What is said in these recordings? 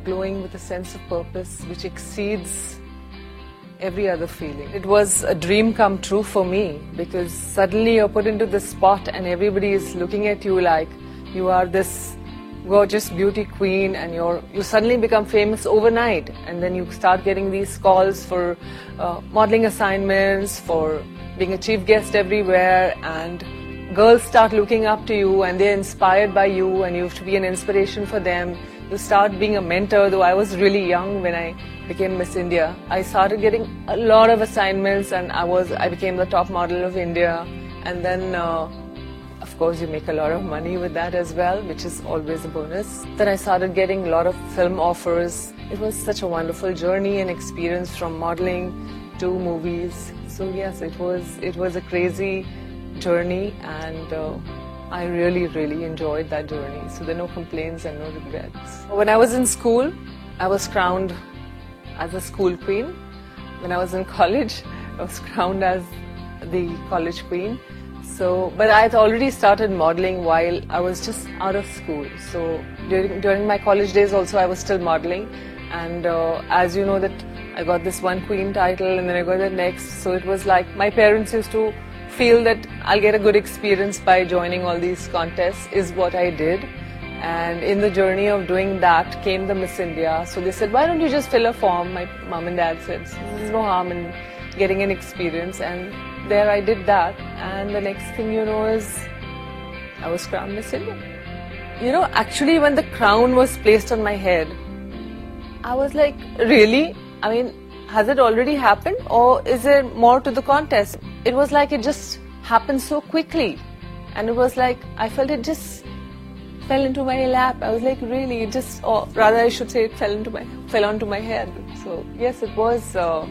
glowing with a sense of purpose which exceeds every other feeling. It was a dream come true for me, because suddenly you're put into this spot and everybody is looking at you like you are this gorgeous beauty queen, and you suddenly become famous overnight, and then you start getting these calls for modeling assignments, for being a chief guest everywhere, and girls start looking up to you and they're inspired by you, and you have to be an inspiration for them. You start being a mentor. Though I was really young when I became Miss India, I started getting a lot of assignments, and I became the top model of India. And then of course you make a lot of money with that as well, which is always a bonus. Then I started getting a lot of film offers. It was such a wonderful journey and experience, from modeling to movies. So yes, it was a crazy journey, and I really enjoyed that journey. So there are no complaints and no regrets. When I was in school, I was crowned as a school queen. When I was in college, I was crowned as the college queen. But I had already started modeling while I was just out of school. So during my college days also, I was still modeling. And as you know, that I got this one queen title, and then I got the next. So it was like my parents used to feel that I'll get a good experience by joining all these contests, is what I did. And in the journey of doing that came the Miss India. So they said, why don't you just fill a form? My mom and dad said, there's no harm in getting an experience. And there I did that. And the next thing you know is I was crowned Miss India. You know, actually when the crown was placed on my head, I was like, really? I mean, has it already happened, or is there more to the contest? It was like it just happened so quickly, and it was like I felt it just fell into my lap. I was like, really? It just, or rather I should say, it fell onto my head. So yes, it was a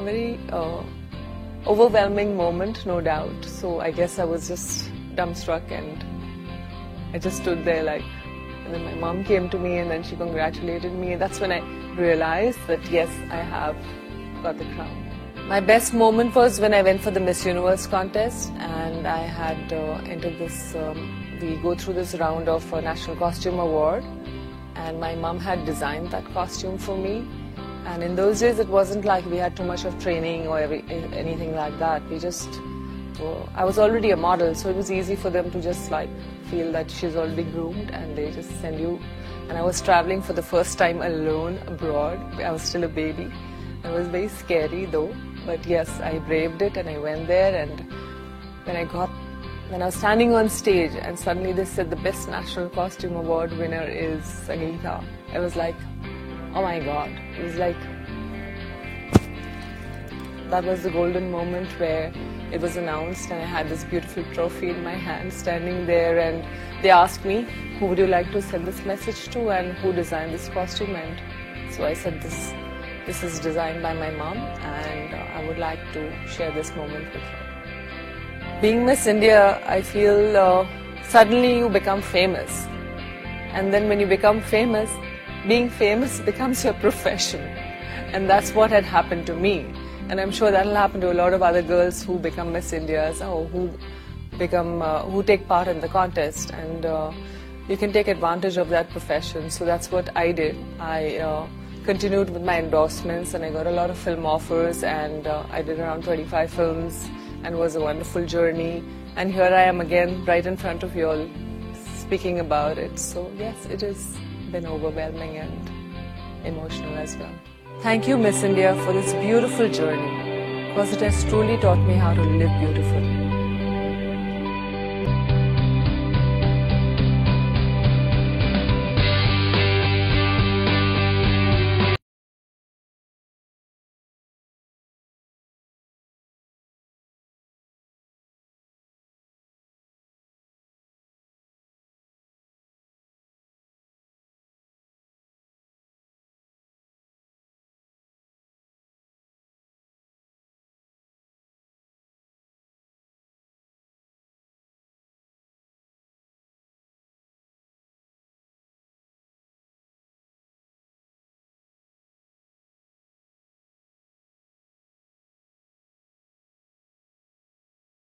very overwhelming moment, no doubt. So I guess I was just dumbstruck, and I just stood there like. And then my mom came to me, and then she congratulated me. That's when I realized that yes, I have got the crown. My best moment was when I went for the Miss Universe contest, and I had entered this, we go through this round of a National Costume Award, and my mom had designed that costume for me. And in those days it wasn't like we had too much of training or anything like that. I was already a model, so it was easy for them to just like feel that she's already groomed, and they just send you. And I was traveling for the first time alone abroad. I was still a baby. It was very scary though, but yes, I braved it and I went there. And when I was standing on stage and suddenly they said the best National Costume Award winner is Sangeeta, I was like, oh my God. It was like, that was the golden moment where it was announced, and I had this beautiful trophy in my hand standing there, and they asked me, who would you like to send this message to, and who designed this costume? And so I said, this is designed by my mom, and I would like to share this moment with her. Being Miss India, I feel suddenly you become famous, and then when you become famous, being famous becomes your profession, and that's what had happened to me. And I'm sure that'll happen to a lot of other girls who become Miss Indias, or who take part in the contest, and you can take advantage of that profession. So that's what I did. I continued with my endorsements, and I got a lot of film offers, and I did around 25 films, and it was a wonderful journey. And here I am again, right in front of you all, speaking about it. So yes, it has been overwhelming and emotional as well. Thank you, Miss India, for this beautiful journey, because it has truly taught me how to live beautifully.